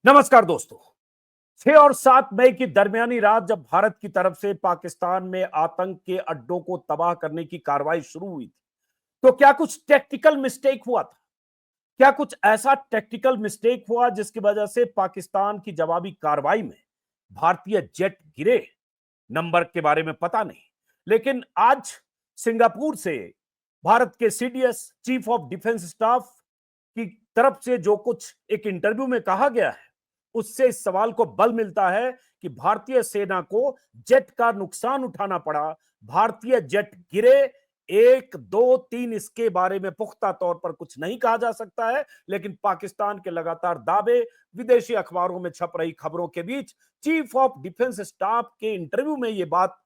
नमस्कार दोस्तों। 6 और 7 मई की दरमियानी रात जब भारत की तरफ से पाकिस्तान में आतंक के अड्डों को तबाह करने की कार्रवाई शुरू हुई थी, तो क्या कुछ टेक्निकल मिस्टेक हुआ था? क्या कुछ ऐसा टेक्निकल मिस्टेक हुआ जिसकी वजह से पाकिस्तान की जवाबी कार्रवाई में भारतीय जेट गिरे? नंबर के बारे में पता नहीं, लेकिन आज सिंगापुर से भारत के CDS chief of defence staff की तरफ से जो कुछ एक इंटरव्यू में कहा गया है, उससे इस सवाल को बल मिलता है कि भारतीय सेना को जेट का नुकसान उठाना पड़ा, भारतीय जेट गिरे। 1, 2, 3 इसके बारे में पुख्ता तौर पर कुछ नहीं कहा जा सकता है, लेकिन पाकिस्तान के लगातार दावे, विदेशी अखबारों में छप रही खबरों के बीच चीफ ऑफ डिफेंस स्टाफ के इंटरव्यू में यह बात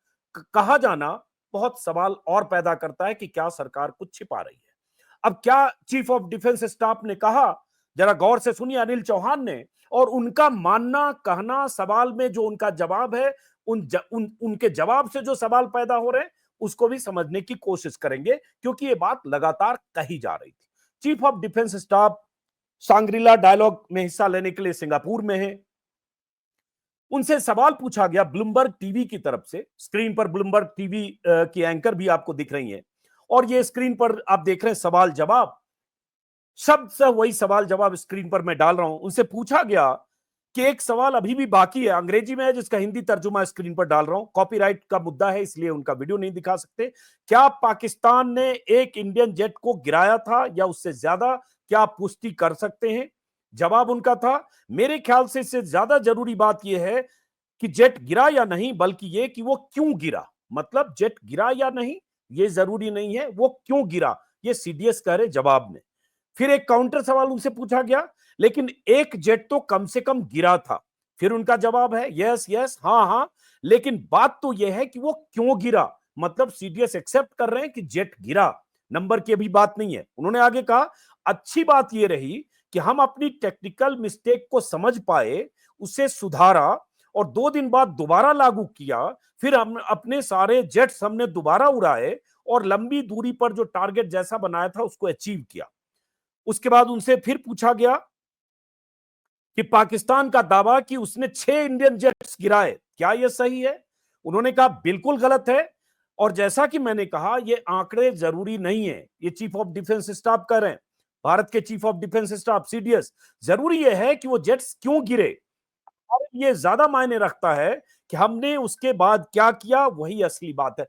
कहा जाना बहुत सवाल और पैदा करता है कि क्या सरकार कुछ छिपा रही है। अब क्या चीफ ऑफ डिफेंस स्टाफ ने कहा, जरा गौर से सुनिए अनिल चौहान ने, और उनका मानना कहना सवाल में जो उनका जवाब है, उनके जवाब से जो सवाल पैदा हो रहे हैं उसको भी समझने की कोशिश करेंगे, क्योंकि ये बात लगातार कही जा रही थी। Chief of defence staff Shangri La dialogue में हिस्सा लेने के लिए सिंगापुर में है। उनसे सवाल पूछा गया ब्लूमबर्ग टीवी की तरफ से। स्क्रीन पर ब्लूमबर्ग टीवी की एंकर भी आपको दिख रही हैं, और ये स्क्रीन पर आप देख रहे हैं सवाल जवाब, शब्द से वही सवाल जवाब स्क्रीन पर मैं डाल रहा हूं। उनसे पूछा गया कि एक सवाल अभी भी बाकी है, अंग्रेजी में है, जिसका हिंदी तर्जुमा स्क्रीन पर डाल रहा हूं। कॉपीराइट का मुद्दा है, इसलिए उनका वीडियो नहीं दिखा सकते। क्या पाकिस्तान ने एक इंडियन जेट को गिराया था या उससे ज्यादा? क्या आप पुष्टि कर सकते हैं? जवाब उनका था, मेरे ख्याल से इससे ज्यादा जरूरी बात यह है कि जेट गिरा या नहीं, बल्कि यह कि वो क्यों गिरा। मतलब जेट गिरा या नहीं ये जरूरी नहीं है, वो क्यों गिरा, ये सीडीएस कह रहे जवाब में। फिर एक काउंटर सवाल उनसे पूछा गया, लेकिन एक जेट तो कम से कम गिरा था। फिर उनका जवाब है यस यस, हां हां, लेकिन बात तो यह है कि वो क्यों गिरा। मतलब सीडीएस एक्सेप्ट कर रहे हैं कि जेट गिरा, नंबर की भी बात नहीं है। उन्होंने आगे कहा, अच्छी बात यह रही कि हम अपनी टेक्निकल मिस्टेक को समझ पाए, उसे सुधारा और 2 दिन बाद दोबारा लागू किया। फिर हम अपने सारे जेट्स हमने दोबारा उड़ाए और लंबी दूरी पर जो टारगेट जैसा बनाया था उसको अचीव किया। उसके बाद उनसे फिर पूछा गया कि पाकिस्तान का दावा कि उसने 6 इंडियन जेट्स गिराए, क्या यह सही है? उन्होंने कहा बिल्कुल गलत है, और जैसा कि मैंने कहा ये आंकड़े जरूरी नहीं है। ये चीफ ऑफ डिफेंस स्टाफ कह रहे हैं, भारत के chief of defence staff CDS. जरूरी यह है कि वो जेट्स क्यों गिरे, और ये ज्यादा मायने रखता है कि हमने उसके बाद क्या किया, वही असली बात है।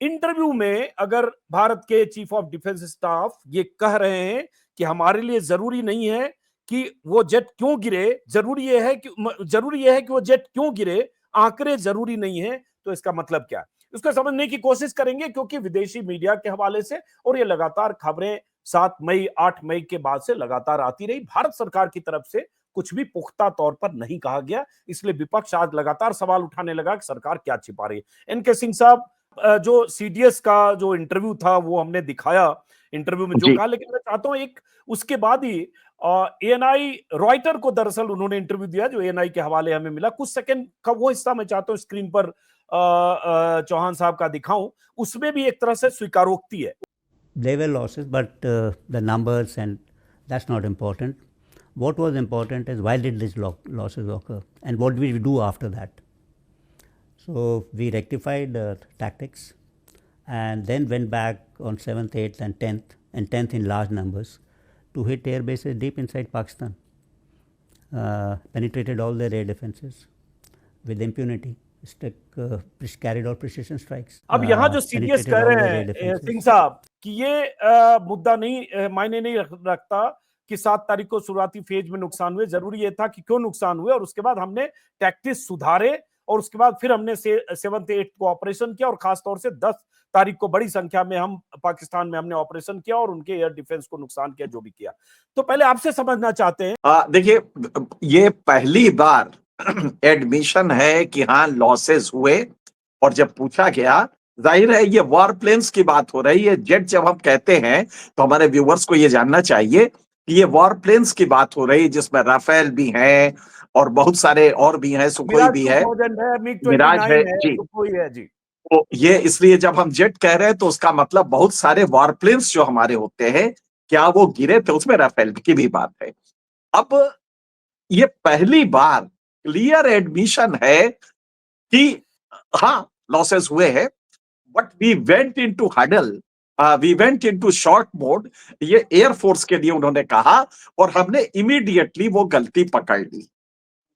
इंटरव्यू में अगर भारत के चीफ ऑफ डिफेंस स्टाफ ये कह रहे हैं कि हमारे लिए जरूरी नहीं है कि वो जेट क्यों गिरे, जरूरी यह है कि वो जेट क्यों गिरे, आंकड़े जरूरी नहीं है, तो इसका मतलब क्या है, उसको समझने की कोशिश करेंगे। क्योंकि विदेशी मीडिया के हवाले से और ये लगातार खबरें 7 मई 8 मई के बाद से लगातार आती रही, भारत सरकार की तरफ से कुछ भी पुख्ता तौर पर नहीं कहा गया, इसलिए विपक्ष आज लगातार सवाल उठाने लगा कि सरकार क्या छिपा रही है। एनके सिंह साहब, जो सीडीएस का जो इंटरव्यू था वो हमने दिखाया, इंटरव्यू में जो कहा, लेकिन मैं चाहता हूं एक उसके बाद ही एएनआई रॉयटर को दरअसल उन्होंने इंटरव्यू दिया जो एएनआई के हवाले हमें मिला, कुछ सेकंड का वो हिस्सा मैं चाहता हूं स्क्रीन पर चौहान साहब का दिखाऊं। उसमें भी एक तरह से स्वीकारोक्ति है। There were losses, but the numbers, and that's not important. What was important is why did these losses occur and what did we do after that. So we rectified tactics and then went back on 7th, 8th and 10th in large numbers to hit air bases deep inside Pakistan. Penetrated all their air defenses with impunity. Carried out precision strikes. अब यहाँ जो CDS कह रहे हैं सिंह साहब कि ये मुद्दा नहीं मायने नहीं रखता कि 7 तारीख को शुरुआती फेज में नुकसान हुए, जरूरी ये था कि क्यों नुकसान हुए, और उसके बाद हमने टैक्टिक्स सुधारे, और उसके बाद फिर हमने 7th 8th को ऑपरेशन किया, और खासतौर से 10 तारीख को बड़ी संख्या में हम पाकिस्तान में हमने ऑपरेशन किया और उनके एयर डिफेंस को नुकसान किया जो भी किया। तो पहले आपसे समझना चाहते हैं। देखिए, ये पहली बार एडमिशन है कि हाँ लॉसेस हुए, और जब पूछा गया, जाहिर है ये वॉर प्लेन्स की बात हो रही है। जेट जब हम कहते हैं तो हमारे व्यूवर्स को ये जानना चाहिए कि ये वॉर प्लेन्स की बात हो रही है, जिसमें राफेल भी हैं और बहुत सारे और भी हैं, सुखोई भी है, मिराज है जी। तो ये इसलिए जब हम जेट कह रहे हैं तो उसका मतलब बहुत सारे वॉर प्लेन्स जो हमारे होते हैं, क्या वो गिरे थे, उसमें राफेल की भी बात है। अब ये पहली बार क्लियर एडमिशन है कि हाँ लॉसेस हुए हैं, but we went into huddle, we went into short mode, ये एयरफोर्स के लिए उन्होंने कहा, और हमने इमीडिएटली वो गलती पकड़ ली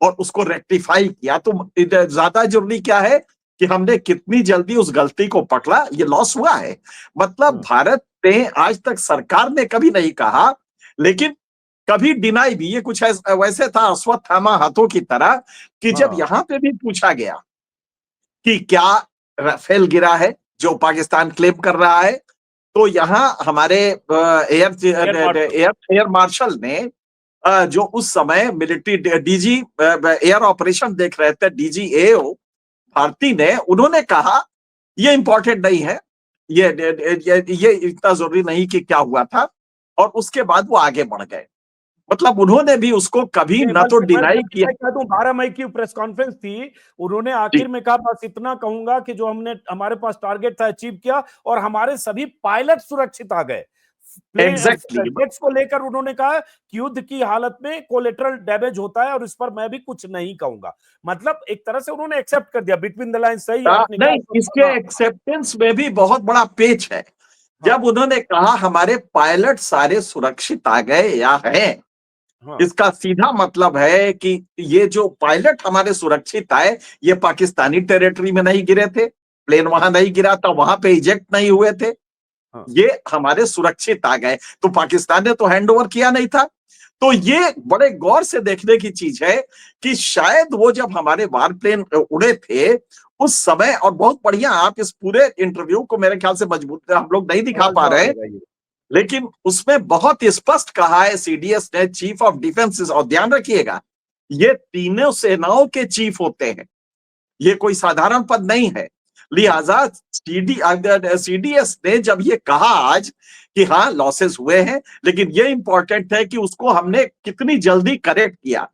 और उसको रेक्टिफाई किया। तो ज्यादा जरूरी क्या है कि हमने कितनी जल्दी उस गलती को पकड़ा, ये लॉस हुआ है। मतलब भारत ने आज तक, सरकार ने कभी नहीं कहा, लेकिन कभी डिनाई भी, ये कुछ वैसे था अश्वत्थामा हाथों की तरह, कि जब यहां पे भी पूछा गया कि क्या राफेल गिरा है जो पाकिस्तान क्लेम कर रहा है, तो यहां हमारे एयर मार्शल ने, जो उस समय मिलिट्री डीजी एयर ऑपरेशन देख रहे थे, डीजी एओ भारती ने, उन्होंने कहा ये इंपॉर्टेंट नहीं है, ये इतना जरूरी नहीं कि क्या हुआ था, और उसके बाद वो आगे बढ़ गए। मतलब उन्होंने भी उसको कभी न तो डिनाई किया। मैं कह दूं 12 मई की प्रेस कॉन्फ्रेंस थी, उन्होंने आखिर में कहा बस इतना कहूंगा कि जो हमने, हमारे पास टारगेट था अचीव किया, और हमारे सभी पायलट सुरक्षित आ गए। एग्जैक्टली जेट्स को लेकर उन्होंने कहा कि युद्ध की हालत में कोलेटरल डैमेज होता है और इस पर मैं भी कुछ नहीं कहूंगा। मतलब एक तरह से उन्होंने एक्सेप्ट कर दिया, बिटवीन द लाइन। सही आपने नहीं, कहा। इसके एक्सेप्टेंस में भी बहुत बड़ा पेच है। जब उन्होंने कहा हमारे पायलट सारे सुरक्षित आ गए या हैं, इसका सीधा मतलब है कि ये जो पायलट हमारे सुरक्षित आए, ये पाकिस्तानी टेरिटरी में नहीं गिरे थे, प्लेन वहां नहीं गिरा था, वहां पे इजेक्ट नहीं हुए थे, ये हमारे सुरक्षित आ गए। तो पाकिस्तान ने तो हैंड ओवर किया नहीं था। तो ये बड़े गौर से देखने की चीज है कि शायद वो जब हमारे वार प्लेन उड़े थे उस समय, और बहुत बढ़िया, आप इस पूरे इंटरव्यू को मेरे ख्याल से मजबूत हम लोग नहीं दिखा पा रहे हैं, लेकिन उसमें बहुत स्पष्ट कहा है सीडीएस ने, चीफ ऑफ डिफेंस, और ध्यान रखिएगा ये तीनों सेनाओं के चीफ होते हैं, ये कोई साधारण पद नहीं है। लिहाजा सीडीएस ने जब ये कहा आज कि हाँ लॉसेस हुए हैं, लेकिन ये इंपॉर्टेंट है कि उसको हमने कितनी जल्दी करेक्ट किया,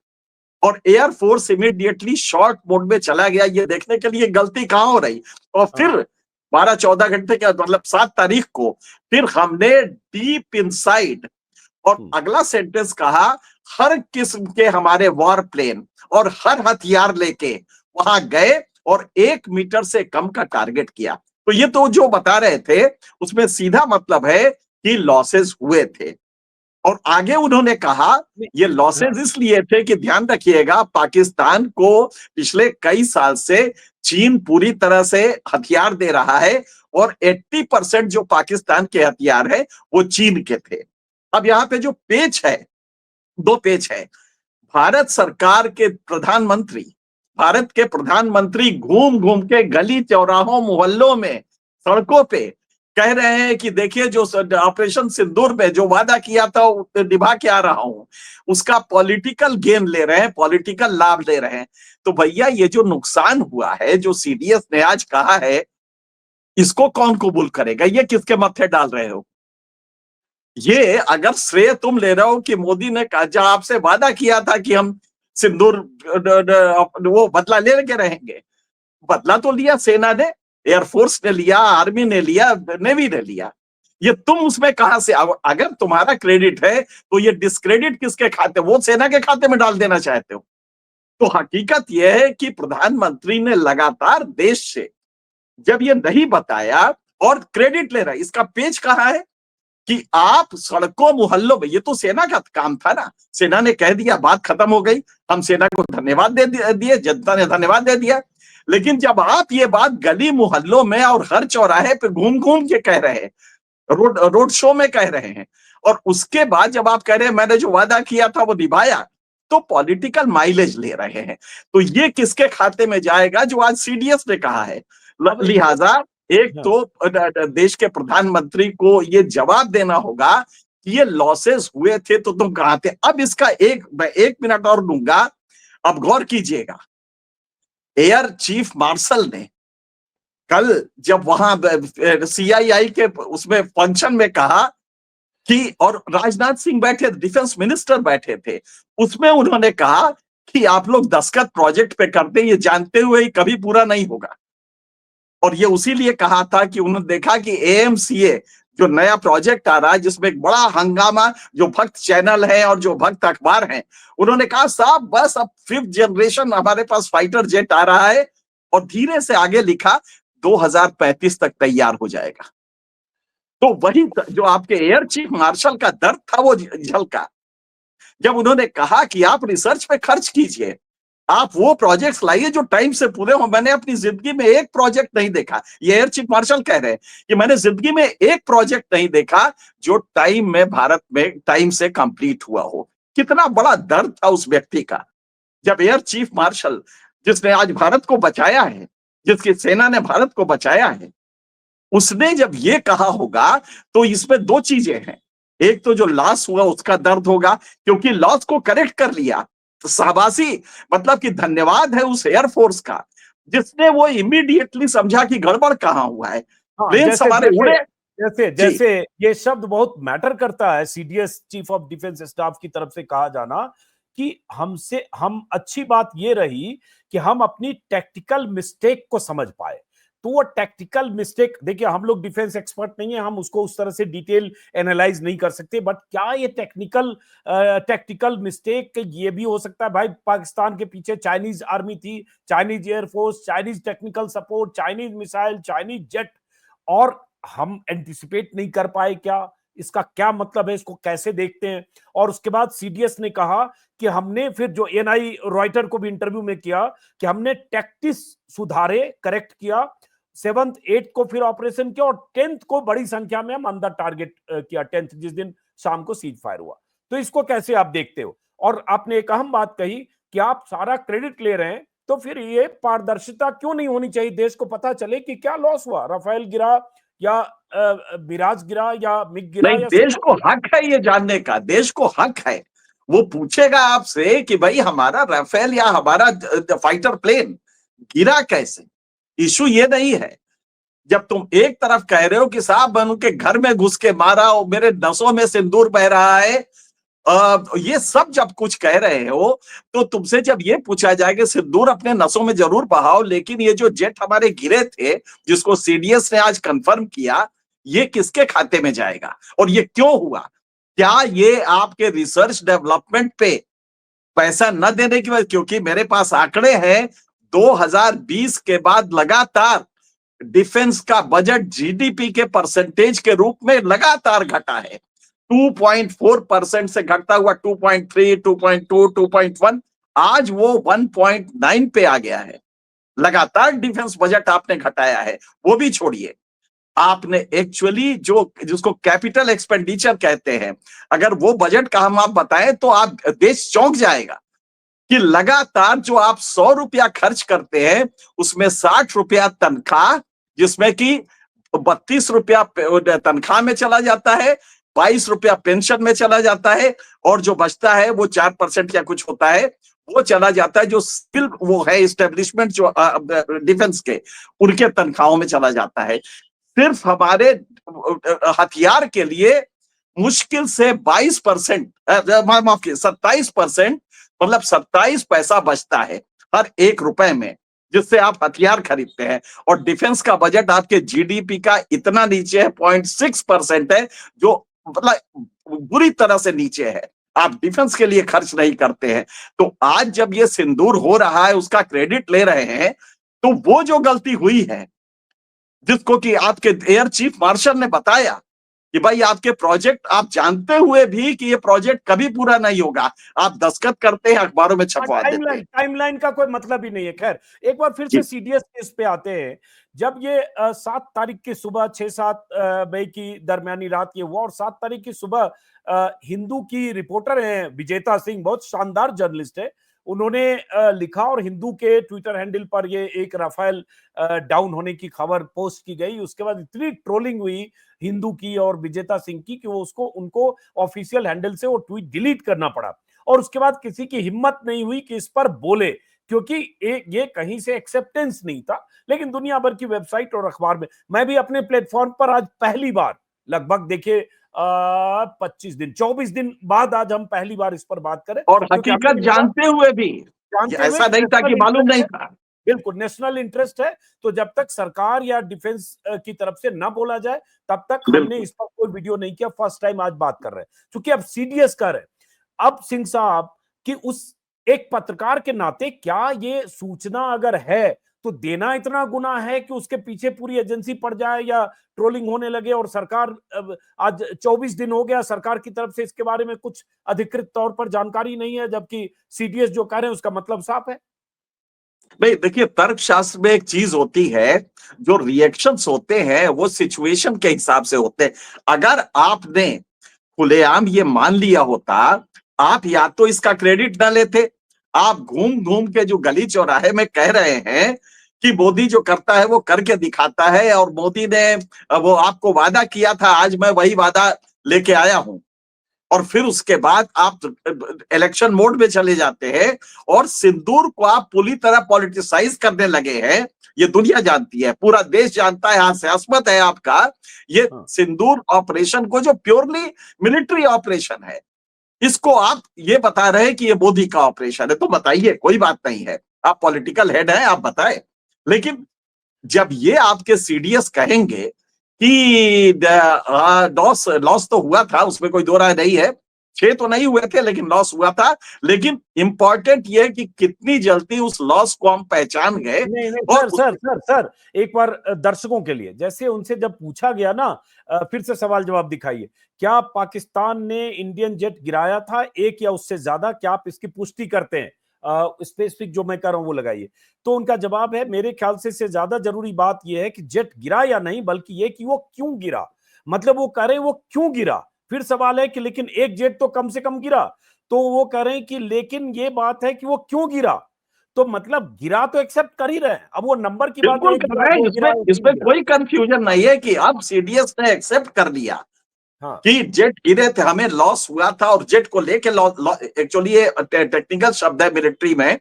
और एयरफोर्स इमीडिएटली शॉर्ट मोड में चला गया ये देखने के लिए गलती कहां हो रही। और फिर 12-14 घंटे के, मतलब 7 तारीख को फिर हमने डीप इनसाइड, और अगला सेंटेंस कहा, हर किस्म के हमारे वॉर प्लेन और हर हथियार लेके वहां गए और 1 मीटर से कम का टारगेट किया। तो ये तो जो बता रहे थे उसमें सीधा मतलब है कि लॉसेस हुए थे। और आगे उन्होंने कहा ये लॉसेस इसलिए थे कि ध्यान रखिएगा, पाकिस्तान को पिछले कई साल से चीन पूरी तरह से हथियार दे रहा है, और 80% जो पाकिस्तान के हथियार है वो चीन के थे। अब यहाँ पे जो पेच है, 2 पेच है। भारत सरकार के प्रधानमंत्री, भारत के प्रधानमंत्री घूम घूम के गली चौराहों मोहल्लों में, सड़कों पे कह रहे हैं कि देखिए जो ऑपरेशन सिंदूर में जो वादा किया था निभा के आ रहा हूं, उसका पॉलिटिकल गेन ले रहे हैं, पॉलिटिकल लाभ ले रहे हैं। तो भैया ये जो नुकसान हुआ है, जो सीडीएस ने आज कहा है, इसको कौन कबूल करेगा? ये किसके माथे डाल रहे हो? ये अगर श्रेय तुम ले रहे हो कि मोदी ने जब आपसे वादा किया था कि हम सिंदूर वो बदला लेके रहेंगे, बदला तो लिया सेना ने, एयरफोर्स ने लिया, आर्मी ने लिया, नेवी ने लिया, ये तुम उसमें कहां से? अगर तुम्हारा क्रेडिट है तो ये डिस्क्रेडिट किसके खाते, वो सेना के खाते में डाल देना चाहते हो? तो हकीकत यह है कि प्रधानमंत्री ने लगातार देश से जब ये नहीं बताया और क्रेडिट ले रहा है, इसका पेच कहां है कि आप सड़कों मोहल्लों में, ये तो सेना का काम था ना, सेना ने कह दिया, बात खत्म हो गई, हम सेना को धन्यवाद दे दिए, जनता ने धन्यवाद दे दिया। लेकिन जब आप ये बात गली मोहल्लों में और हर चौराहे पे घूम घूम के कह रहे हैं, रोड शो में कह रहे हैं, और उसके बाद जब आप कह रहे हैं मैंने जो वादा किया था वो निभाया, तो पॉलिटिकल माइलेज ले रहे हैं। तो ये किसके खाते में जाएगा? जो आज सीडीएस ने कहा है। लिहाजा एक तो देश के प्रधानमंत्री को ये जवाब देना होगा कि ये लॉसेस हुए थे तो तुम कहां थे। अब इसका मैं 1 मिनट और लूंगा, अब गौर कीजिएगा। एयर चीफ मार्शल ने कल जब वहां सीआईआई के उसमें फंक्शन में कहा कि, और राजनाथ सिंह बैठे, डिफेंस मिनिस्टर बैठे थे, उसमें उन्होंने कहा कि आप लोग दस्तखत प्रोजेक्ट पे करते, ये जानते हुए ही कभी पूरा नहीं होगा। और ये उसी लिए कहा था कि उन्होंने देखा कि एएमसीए जो नया प्रोजेक्ट आ रहा है जिसमें एक बड़ा हंगामा, जो भक्त चैनल है और जो भक्त अखबार हैं, उन्होंने कहा साहब बस अब 5th जनरेशन हमारे पास फाइटर जेट आ रहा है, और धीरे से आगे लिखा 2035 तक तैयार हो जाएगा। तो वही जो आपके एयर चीफ मार्शल का दर्द था वो झलका, जब उन्होंने कहा कि आप रिसर्च पे खर्च कीजिए, आप वो प्रोजेक्ट्स लाइए जो टाइम से पूरे हो। मैंने अपनी जिंदगी में एक प्रोजेक्ट नहीं देखा, ये एयर चीफ मार्शल कह रहे हैं कि मैंने जिंदगी में एक प्रोजेक्ट नहीं देखा जो टाइम में भारत में टाइम से कंप्लीट हुआ हो। कितना बड़ा दर्द था उस व्यक्ति का, जब एयर चीफ मार्शल, जिसने आज भारत को बचाया है, जिसकी सेना ने भारत को बचाया है, उसने जब ये कहा होगा, तो इसमें दो चीजें हैं। एक तो जो लॉस हुआ उसका दर्द होगा, क्योंकि लॉस को करेक्ट कर लिया, तो शाबाशी, मतलब कि धन्यवाद है उस एयरफोर्स का जिसने वो इमीडिएटली समझा कि गड़बड़ कहां हुआ है। हाँ, प्लेन्स हमारे उड़े। जैसे जी, जैसे ये शब्द बहुत मैटर करता है, CDS chief of defence staff की तरफ से कहा जाना कि हम अच्छी बात ये रही कि हम अपनी टैक्टिकल मिस्टेक को समझ पाए। तो वो टैक्टिकल मिस्टेक, देखिए हम लोग डिफेंस एक्सपर्ट नहीं है, हम उसको उस तरह से डिटेल एनालाइज नहीं कर सकते, बट क्या ये टैक्टिकल मिस्टेक ये भी हो सकता है? भाई पाकिस्तान के पीछे चाइनीज आर्मी थी, Chinese air force, Chinese technical support, Chinese missile, Chinese jet, और हम एंटिसिपेट नहीं कर पाए क्या? इसका क्या मतलब है? इसको कैसे देखते हैं? और उसके बाद सीडीएस ने कहा कि हमने फिर जो एनआई रॉयटर को भी इंटरव्यू में किया कि हमने टैक्टिस सुधारे, करेक्ट किया, 7th 8th को फिर ऑपरेशन किया, और 10th को बड़ी संख्या में हम अंदर टारगेट किया, 10th जिस दिन शाम को सीज फायर हुआ। तो इसको कैसे आप देखते हो? और आपने एक अहम बात कही कि आप सारा क्रेडिट ले रहे हैं, तो फिर ये पारदर्शिता क्यों नहीं होनी चाहिए? देश को पता चले कि क्या लॉस हुआ, राफेल गिरा या मिराज गिरा या मिग गिरा नहीं, या देश सुपर। को हक है ये जानने का, देश को हक है। वो पूछेगा आपसे कि भाई हमारा राफेल या हमारा फाइटर प्लेन गिरा कैसे। इशू ये नहीं है। जब तुम एक तरफ कह रहे हो कि साहब मैं उनके घर में घुस के मारा और मेरे नसों में सिंदूर बह रहा है, ये सब जब कुछ कह रहे हो, तो तुमसे जब ये पूछा जाए कि सिंदूर अपने नसों में जरूर बहाओ, लेकिन ये जो जेट हमारे गिरे थे, जिसको सीडीएस ने आज कंफर्म किया, ये किसके खाते में जाएगा और ये क्यों हुआ? क्या ये आपके रिसर्च डेवलपमेंट पे पैसा न देने की वजह? क्योंकि मेरे पास आंकड़े हैं, 2020 के बाद लगातार डिफेंस का बजट जीडीपी के परसेंटेज के रूप में लगातार घटा है। 2.4% से घटता हुआ 2.3, 2.2, 2.1, आज वो 1.9 पे आ गया है। लगातार डिफेंस बजट आपने घटाया है। वो भी छोड़िए, आपने एक्चुअली जो जिसको कैपिटल एक्सपेंडिचर कहते हैं, अगर वो बजट का हम आप बताएं तो आप देश चौंक जाएगा कि लगातार जो आप 100 रुपया खर्च करते हैं, उसमें 60 रुपया तनख्वाह, जिसमें कि 32 रुपया तनख्वाह में चला जाता है, 22 रुपया पेंशन में चला जाता है, और जो बचता है वो 4% या कुछ होता है, वो चला जाता है जो सिविल वो है एस्टेब्लिशमेंट जो डिफेंस के, उनके तनख्वाहों में चला जाता है। सिर्फ हमारे हथियार के लिए मुश्किल से 22%, माफ कीजिए 27%, मतलब 27 पैसा बचता है हर 1 रुपए में, जिससे आप हथियार खरीदते हैं। और डिफेंस का बजट आपके जीडीपी का इतना नीचे है, 0.6% है, जो मतलब बुरी तरह से नीचे है। आप डिफेंस के लिए खर्च नहीं करते हैं। तो आज जब ये सिंदूर हो रहा है, उसका क्रेडिट ले रहे हैं, तो वो जो गलती हुई है, जिसको कि आपके एयर चीफ मार्शल ने बताया कि भाई आपके प्रोजेक्ट, आप जानते हुए भी कि ये प्रोजेक्ट कभी पूरा नहीं होगा, आप दस्तखत करते हैं, अखबारों में छपवा देते हैं। टाइमलाइन का कोई मतलब ही नहीं है। खैर, एक बार फिर से जी, सीडीएस केस पे आते हैं। जब ये 7 तारीख की सुबह 6-7 मई की दरमियानी रात ये हुआ, और 7 तारीख की सुबह हिंदू की रिपोर्टर हैं विजेता सिंह, बहुत शानदार जर्नलिस्ट है, उन्होंने लिखा, और हिंदू के ट्विटर हैंडल पर ये एक राफेल डाउन होने की खबर पोस्ट की गई। उसके बाद इतनी ट्रोलिंग हुई हिंदू की और विजेता सिंह की कि वो उनको ऑफिशियल हैंडल से वो ट्वीट डिलीट करना पड़ा, और उसके बाद किसी की हिम्मत नहीं हुई कि इस पर बोले, क्योंकि ये कहीं से एक्सेप्टेंस नहीं था। लेकिन दुनिया भर की वेबसाइट और अखबार में, मैं भी अपने प्लेटफॉर्म पर आज पहली बार, लगभग देखिए 24 दिन बाद आज हम पहली बार इस पर बात करें, और क्योंकि हमें हकीकत भी लगा, जानते हुए भी, जानते हुए ऐसा कि नहीं था कि नेशनल मालूम इंटरेस्ट नहीं है। था। बिल्कुल नेशनल इंटरेस्ट है, तो जब तक सरकार या डिफेंस की तरफ से ना बोला जाए तब तक हमने बिल्कुल। इस पर कोई वीडियो नहीं किया। फर्स्ट टाइम आज बात कर रहे हैं, क्योंकि अब सीडीएस कर रहे हैं। अब सिंह साहब कि उस एक पत्रकार के नाते क्या ये सूचना अगर है तो देना इतना गुनाह है कि उसके पीछे पूरी एजेंसी पड़ जाए या ट्रोलिंग होने लगे, और सरकार आज 24 दिन हो गया, सरकार की तरफ से इसके बारे में कुछ अधिकृत तौर पर जानकारी नहीं है, जबकि सीडीएस जो कह रहे हैं उसका मतलब साफ है। नहीं, देखिए, तर्कशास्त्र में एक चीज होती है, जो रिएक्शंस होते हैं वो सिचुएशन के हिसाब से होते हैं। अगर आपने खुलेआम ये मान लिया होता, आप या तो इसका क्रेडिट ना लेते, आप घूम घूम के जो गली चौराहे में कह रहे हैं कि मोदी जो करता है वो करके दिखाता है, और मोदी ने वो आपको वादा किया था, आज मैं वही वादा लेके आया हूं, और फिर उसके बाद आप इलेक्शन मोड में चले जाते हैं और सिंदूर को आप पूरी तरह पॉलिटिसाइज करने लगे हैं। ये दुनिया जानती है, पूरा देश जानता है, हास्यास्पद है आपका ये हाँ। सिंदूर ऑपरेशन को, जो प्योरली मिलिट्री ऑपरेशन है, इसको आप ये बता रहे हैं कि ये मोदी का ऑपरेशन है। तो बताइए, कोई बात नहीं है, आप पॉलिटिकल हेड हैं, आप बताएं। लेकिन जब ये आपके सीडीएस कहेंगे कि लॉस लॉस तो हुआ था, उसमें कोई दो राय नहीं है, 6 तो नहीं हुए थे लेकिन लॉस हुआ था, लेकिन इंपॉर्टेंट ये है कि कितनी जल्दी उस लॉस को हम पहचान गए। नहीं नहीं और सर एक बार दर्शकों के लिए, जैसे उनसे जब पूछा गया ना, फिर से सवाल जवाब दिखाइए, क्या पाकिस्तान ने इंडियन जेट गिराया था एक या उससे ज्यादा, क्या आप इसकी पुष्टि करते हैं? स्पेसिफिक जो मैं कर रहा हूं वो लगाइए। तो उनका जवाब है, मेरे ख्याल से ज्यादा जरूरी बात यह है कि जेट गिरा या नहीं, बल्कि ये कि वो क्यों गिरा। मतलब वो कह रहे हैं वो क्यों गिरा। फिर सवाल है कि लेकिन एक जेट तो कम से कम गिरा, तो वो कह रहे हैं कि लेकिन ये बात है कि वो क्यों गिरा। तो मतलब गिरा तो एक्सेप्ट कर ही रहे हैं, अब वो नंबर की बात है, बिल्कुल एक कर गिरा रहे हैं, दो गिरा इसमें या तीन इसमें गिरा। कोई कंफ्यूजन नहीं है कि अब सीडीएस ने एक्सेप्ट कर लिया हाँ कि जेट गिरे थे, हमें लॉस हुआ था, और जेट को लेके एक्चुअली ये टेक्निकल शब्द है मिलिट्री में,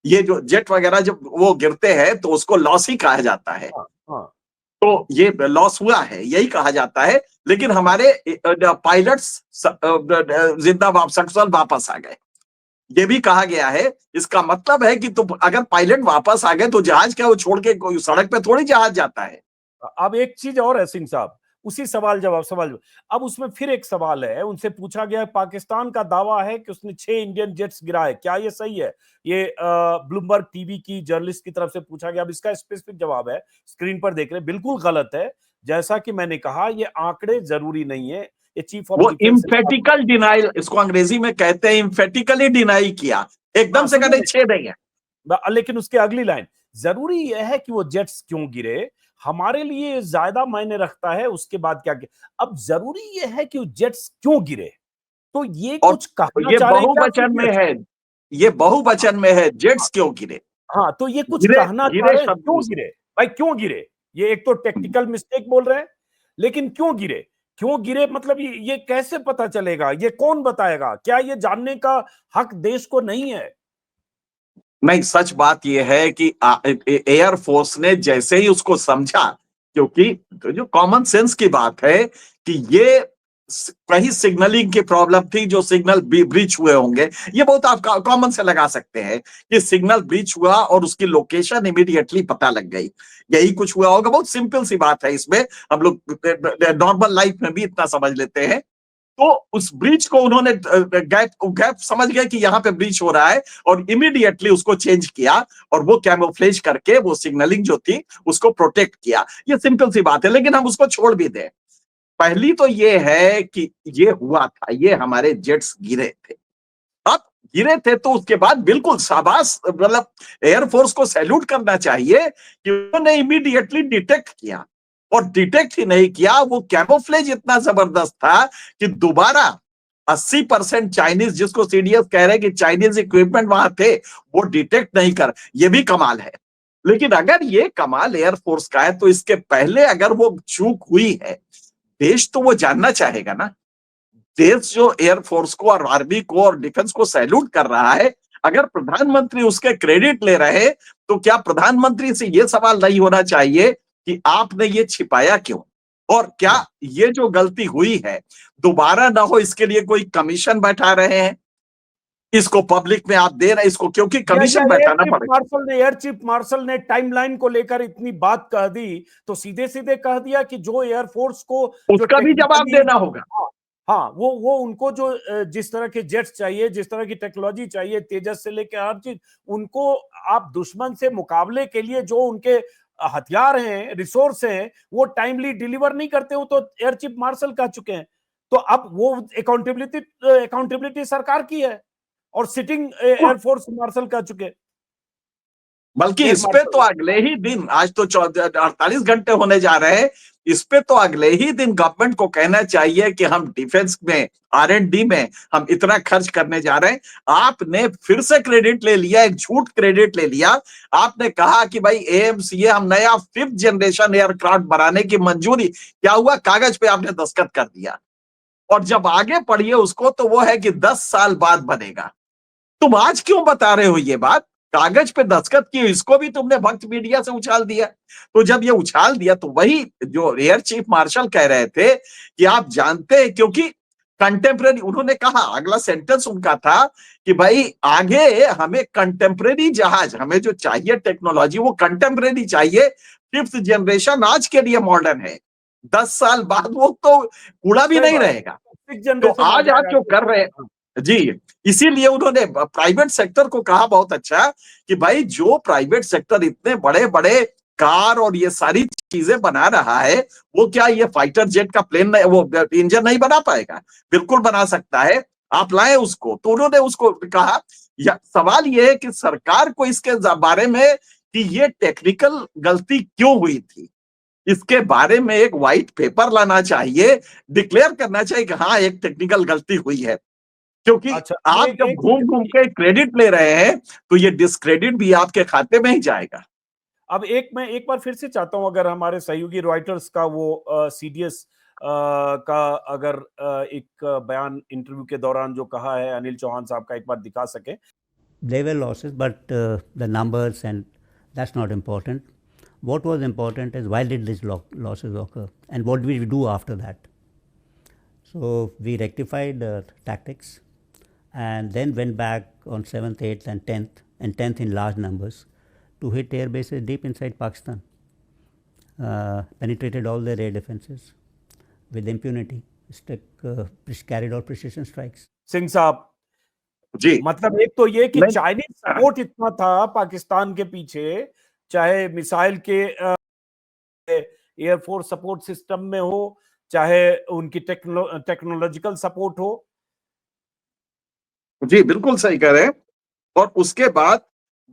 ये जो जेट वगैरह जब वो गिरते हैं तो उसको लॉस ही कहा जाता है। हाँ हाँ तो ये लॉस हुआ है, यही कहा जाता है। लेकिन हमारे पायलट्स जिंदा सकुशल वापस आ गए, ये भी कहा गया है। इसका मतलब है कि तुम अगर पायलट वापस आ गए तो जहाज क्या वो छोड़ के कोई सड़क पे थोड़ी जहाज जाता है। अब एक चीज और है सिंह साहब, उसी सवाल जवाब अब उसमें फिर एक सवाल है, उनसे पूछा गया है, पाकिस्तान का दावा है कि उसने 6 इंडियन जेट्स गिराए, क्या ये सही है? ये ब्लूमबर्ग टीवी की जर्नलिस्ट की तरफ से पूछा गया। अब इसका स्पेसिफिक जवाब है, स्क्रीन पर देख रहे हैं, बिल्कुल गलत है। जैसा कि मैंने कहा, ये आंकड़े जरूरी नहीं है, ये चीफ ऑफ वो डिफेंस। इम्फेटिकल डिनाइल, इसको अंग्रेजी में कहते हैं, इम्फेटिकली डिनाई किया, एकदम हाँ से कहते सुनिए, 6 नहीं है। लेकिन उसके अगली लाइन, जरूरी यह है कि वो जेट्स क्यों गिरे, हमारे लिए ज्यादा मायने रखता है उसके बाद क्या किया। अब जरूरी यह है कि वो जेट्स क्यों गिरे, तो ये और कुछ कहना ये चाह रहे हैं क्या बहुवचन में सीडीएस? है, ये बहुवचन में है, जेट्स क्यों गिरे। हाँ, तो ये कुछ गिरे कहना चाह गिरे रहे हैं, शब्द क्यों गिरे भाई, क्यों गिरे। ये एक तो टेक्निकल मिस्टेक बोल रहे हैं, लेकिन क्यों गिरे, क्यों गिरे मतलब ये कैसे पता चलेगा, ये कौन बताएगा, क्या ये जानने का हक देश को नहीं है? नहीं, सच बात यह है कि एयर फोर्स ने जैसे ही उसको समझा, क्योंकि तो जो कॉमन सेंस की बात है कि ये कहीं सिग्नलिंग की प्रॉब्लम थी, जो सिग्नल ब्रीच हुए होंगे, ये बहुत आप कॉमन से लगा सकते हैं कि सिग्नल ब्रीच हुआ और उसकी लोकेशन इमीडिएटली पता लग गई, यही कुछ हुआ होगा। बहुत सिंपल सी बात है, इसमें हम लोग नॉर्मल लाइफ में भी इतना समझ लेते हैं। तो उस ब्रिज को उन्होंने गैप समझ गए कि यहां पे ब्रिज हो रहा है, और इमीडिएटली उसको चेंज किया, और वो कैमोफ्लेज करके वो सिग्नलिंग जो थी उसको प्रोटेक्ट किया। ये सिंपल सी बात है, लेकिन हम उसको छोड़ भी दें। पहली तो ये है कि ये हुआ था, ये हमारे जेट्स गिरे थे। अब गिरे थे तो उसके बाद बिल्कुल शाबाश, मतलब एयरफोर्स को सैल्यूट करना चाहिए कि उन्होंने इमीडिएटली डिटेक्ट किया, और डिटेक्ट ही नहीं किया, वो कैमोफ्लेज इतना जबरदस्त था कि दोबारा 80% चाइनीज, जिसको सीडीएस कह रहे हैं कि चाइनीज इक्विपमेंट वहां थे, वो डिटेक्ट नहीं कर, ये भी कमाल है। लेकिन अगर ये कमाल एयरफोर्स का है तो इसके पहले अगर वो चूक हुई है, देश तो वो जानना चाहेगा ना। देश जो एयरफोर्स को और आर्मी को और डिफेंस को सैल्यूट कर रहा है, अगर प्रधानमंत्री उसके क्रेडिट ले रहे, तो क्या प्रधानमंत्री से यह सवाल नहीं होना चाहिए कि आपने ये छिपाया क्यों, और क्या ये जो गलती हुई है दोबारा ना हो, इसके लिए कोई कमीशन बैठा रहे हैं? इसको पब्लिक में आप दे रहे, इसको क्योंकि कमीशन बैठाना पड़ेगा। एयर चीफ मार्शल ने टाइमलाइन को लेकर इतनी बात कह दी, तो सीधे सीधे कह दिया कि जो एयरफोर्स को जो उसका भी जवाब टेक्निकली, देना होगा। हाँ, हाँ, वो उनको जो जिस तरह के जेट्स चाहिए, जिस तरह की टेक्नोलॉजी चाहिए, तेजस से लेकर हर चीज, उनको आप दुश्मन से मुकाबले के लिए जो उनके हथियार हैं, रिसोर्स हैं, वो टाइमली डिलीवर नहीं करते हो, तो एयर चीफ मार्शल कह चुके हैं। तो अब वो अकाउंटेबिलिटी सरकार की है, और सिटिंग एयरफोर्स मार्शल कह चुके, बल्कि एयर इस पे तो मार्शल। अगले ही दिन, आज तो 48 घंटे होने जा रहे हैं, इस पे तो अगले ही दिन गवर्नमेंट को कहना चाहिए कि हम डिफेंस में, R&D में हम इतना खर्च करने जा रहे हैं। आपने फिर से क्रेडिट ले लिया, एक झूठ क्रेडिट ले लिया। आपने कहा कि भाई AMCA हम नया 5th जनरेशन एयरक्राफ्ट बनाने की मंजूरी, क्या हुआ, कागज पे आपने दस्तखत कर दिया, और जब आगे पढ़िए उसको तो वो है कि 10 साल बाद बनेगा। तुम आज क्यों बता रहे हो ये बात? कागज पे दस्तखत की, इसको भी तुमने भक्त मीडिया से उछाल दिया। तो जब ये उछाल दिया तो वही जो एयर चीफ मार्शल कह रहे थे कि आप जानते हैं, क्योंकि कंटेम्परेरी, उन्होंने कहा, अगला सेंटेंस उनका था कि भाई आगे हमें कंटेम्परेरी जहाज, हमें जो चाहिए टेक्नोलॉजी वो कंटेम्परेरी चाहिए। 5th जनरेशन आज के लिए मॉडर्न है, 10 साल बाद वो तो कूड़ा भी सही नहीं बात, रहेगा। 6th तो जनरेशन आ आज आप जाएगा। जो कर रहे हैं, जी, इसीलिए उन्होंने प्राइवेट सेक्टर को कहा बहुत अच्छा कि भाई जो प्राइवेट सेक्टर इतने बड़े बड़े कार और ये सारी चीजें बना रहा है, वो क्या ये फाइटर जेट का प्लेन नहीं, वो इंजन नहीं बना पाएगा? बिल्कुल बना सकता है, आप लाएं उसको। तो उन्होंने उसको कहा, या सवाल ये है कि सरकार को इसके बारे में कि ये टेक्निकल गलती क्यों हुई थी, इसके बारे में एक व्हाइट पेपर लाना चाहिए, डिक्लेयर करना चाहिए कि हाँ एक टेक्निकल गलती हुई है। क्योंकि अच्छा, आप एक जब एक घूम घूम के क्रेडिट ले रहे हैं तो ये डिस्क्रेडिट भी आपके खाते में ही जाएगा। अब मैं एक बार फिर से चाहता हूं, अगर हमारे सहयोगी रॉयटर्स का वो CDS का अगर एक बयान इंटरव्यू के दौरान जो कहा है अनिल चौहान साहब का, एक बार दिखा सके। There were losses, but the numbers and that's not important. What was important is why did these losses occur and what did we do after that. So we rectified tactics and then went back on 7th, 8th and 10th, and 10th in large numbers to hit air bases deep inside Pakistan. Penetrated all their air defenses with impunity, carried out precision strikes. Singh साहब, जी, मतलब एक तो ये कि नहीं, Chinese support इतना था पाकिस्तान के पीछे, चाहे मिसाइल के एयरफोर्स सपोर्ट सिस्टम में हो, चाहे उनकी टेक्नोलॉजिकल सपोर्ट हो। जी, बिल्कुल सही कह रहे हैं। और उसके बाद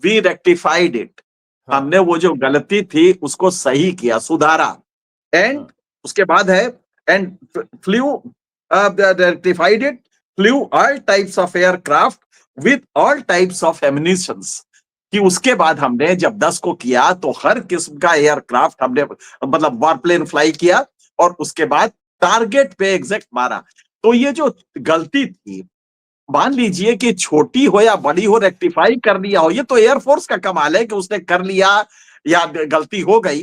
वी रेक्टिफाइड इट, हाँ, हमने वो जो गलती थी उसको सही किया, सुधारा। एंड हाँ, उसके बाद है, and flew rectified it, flew all types of aircraft with all types of ammunitions. कि उसके बाद हमने जब 10 को किया तो हर किस्म का एयरक्राफ्ट हमने, मतलब वारप्लेन फ्लाई किया, और उसके बाद टारगेट पे एग्जैक्ट मारा। तो ये जो गलती थी, मान लीजिए कि छोटी हो या बड़ी हो, रेक्टिफाई कर लिया हो, ये तो एयरफोर्स का कमाल है कि उसने कर लिया या गलती हो गई।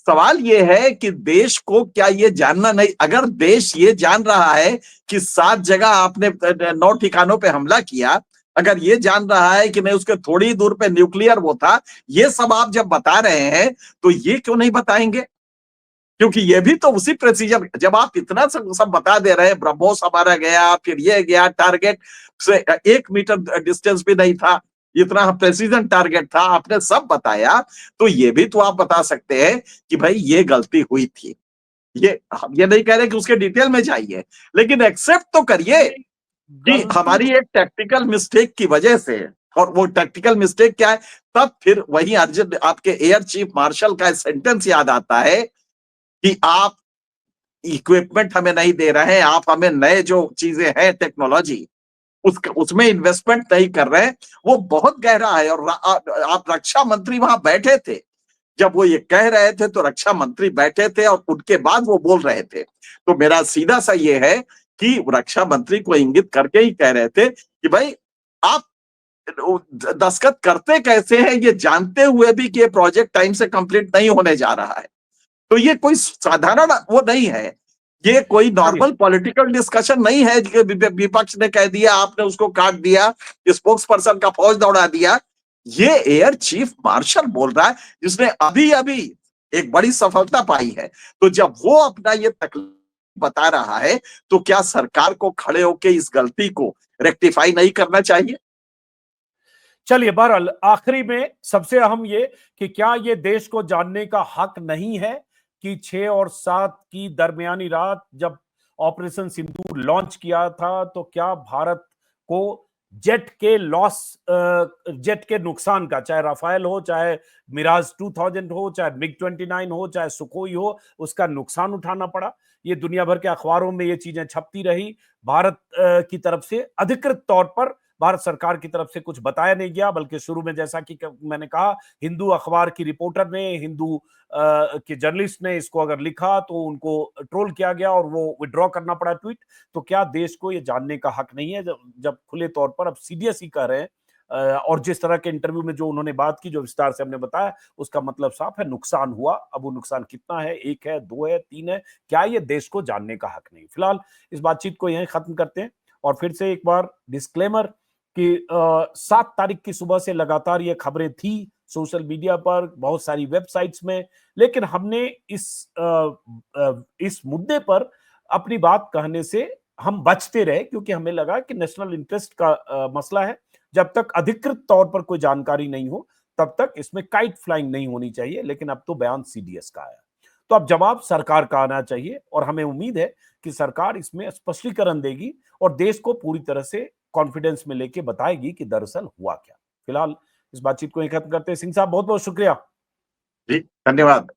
सवाल ये है कि देश को क्या ये जानना नहीं, अगर देश ये जान रहा है कि 7 जगह आपने 9 ठिकानों पे हमला किया, अगर ये जान रहा है कि नहीं उसके थोड़ी दूर पे न्यूक्लियर वो था, ये सब आप जब बता रहे हैं तो ये क्यों नहीं बताएंगे? क्योंकि ये भी तो उसी प्रेसिजन, जब आप इतना सब बता दे रहे हैं, ब्रह्मोस हमारा गया, फिर ये गया, टारगेट से 1 मीटर डिस्टेंस भी नहीं था, इतना प्रेसिजन टारगेट था, आपने सब बताया, तो ये भी तो आप बता सकते हैं कि भाई ये गलती हुई थी। ये हम ये नहीं कह रहे कि उसके डिटेल में जाइए, लेकिन एक्सेप्ट तो करिए कि गलती, हमारी एक टैक्टिकल मिस्टेक की वजह से, और वो टैक्टिकल मिस्टेक क्या है, तब फिर वही अर्जुन आपके एयर चीफ मार्शल का सेंटेंस याद आता है कि आप इक्विपमेंट हमें नहीं दे रहे हैं, आप हमें नए जो चीजें हैं टेक्नोलॉजी उसमें इन्वेस्टमेंट नहीं कर रहे हैं। वो बहुत गहरा है। और आप रक्षा मंत्री वहां बैठे थे जब वो ये कह रहे थे, तो रक्षा मंत्री बैठे थे और उनके बाद वो बोल रहे थे। तो मेरा सीधा सा ये है कि रक्षा मंत्री को इंगित करके ही कह रहे थे कि भाई आप दस्तखत करते कैसे हैं ये जानते हुए भी कि ये प्रोजेक्ट टाइम से कंप्लीट नहीं होने जा रहा है। तो ये कोई साधारण वो नहीं है। ये कोई नॉर्मल पॉलिटिकल डिस्कशन नहीं है कि विपक्ष ने कह दिया, आपने उसको काट दिया, स्पोक्स पर्सन का फौज दौड़ा दिया। ये एयर चीफ मार्शल बोल रहा है, जिसने अभी अभी एक बड़ी सफलता पाई है। तो जब वो अपना ये तकलीफ बता रहा है, तो क्या सरकार को खड़े होकर इस गलती को रेक्टिफाई नहीं करना चाहिए? चलिए, बहरहाल आखिरी में सबसे अहम ये कि क्या ये देश को जानने का हक नहीं है कि 6 और 7 की दरमियानी रात जब ऑपरेशन सिंदूर लॉन्च किया था, तो क्या भारत को जेट के जेट के नुकसान का, चाहे राफेल हो, चाहे मिराज 2000 हो, चाहे मिग 29 हो, चाहे सुखोई हो, उसका नुकसान उठाना पड़ा। ये दुनिया भर के अखबारों में ये चीजें छपती रही। भारत की तरफ से अधिकृत तौर पर भारत सरकार की तरफ से कुछ बताया नहीं गया, बल्कि शुरू में जैसा कि मैंने कहा, हिंदू अखबार की रिपोर्टर ने, हिंदू के जर्नलिस्ट ने इसको अगर लिखा तो उनको ट्रोल किया गया और वो विड्रॉ करना पड़ा ट्वीट। तो क्या देश को ये जानने का हक नहीं है, जब खुले तौर पर अब सीडीएस कह रहे हैं, और जिस तरह के इंटरव्यू में जो उन्होंने बात की, जो विस्तार से हमने बताया, उसका मतलब साफ है, नुकसान हुआ। अब वो नुकसान कितना है, 1 है, 2 है, 3 है, क्या ये देश को जानने का हक नहीं? फिलहाल इस बातचीत को यहीं खत्म करते हैं और फिर से एक बार डिस्क्लेमर कि 7 तारीख की सुबह से लगातार ये खबरें थी सोशल मीडिया पर, बहुत सारी वेबसाइट्स में, लेकिन हमने इस मुद्दे पर अपनी बात कहने से हम बचते रहे, क्योंकि हमें लगा कि नेशनल इंटरेस्ट का मसला है। जब तक अधिकृत तौर पर कोई जानकारी नहीं हो, तब तक इसमें काइट फ्लाइंग नहीं होनी चाहिए। लेकिन अब तो बयान सीडीएस का आया, तो अब जवाब सरकार का आना चाहिए और हमें उम्मीद है कि सरकार इसमें स्पष्टीकरण देगी और देश को पूरी तरह से कॉन्फिडेंस में लेके बताएगी कि दरअसल हुआ क्या। फिलहाल इस बातचीत को यहीं खत्म करते हैं। सिंह साहब, बहुत बहुत शुक्रिया। जी, धन्यवाद।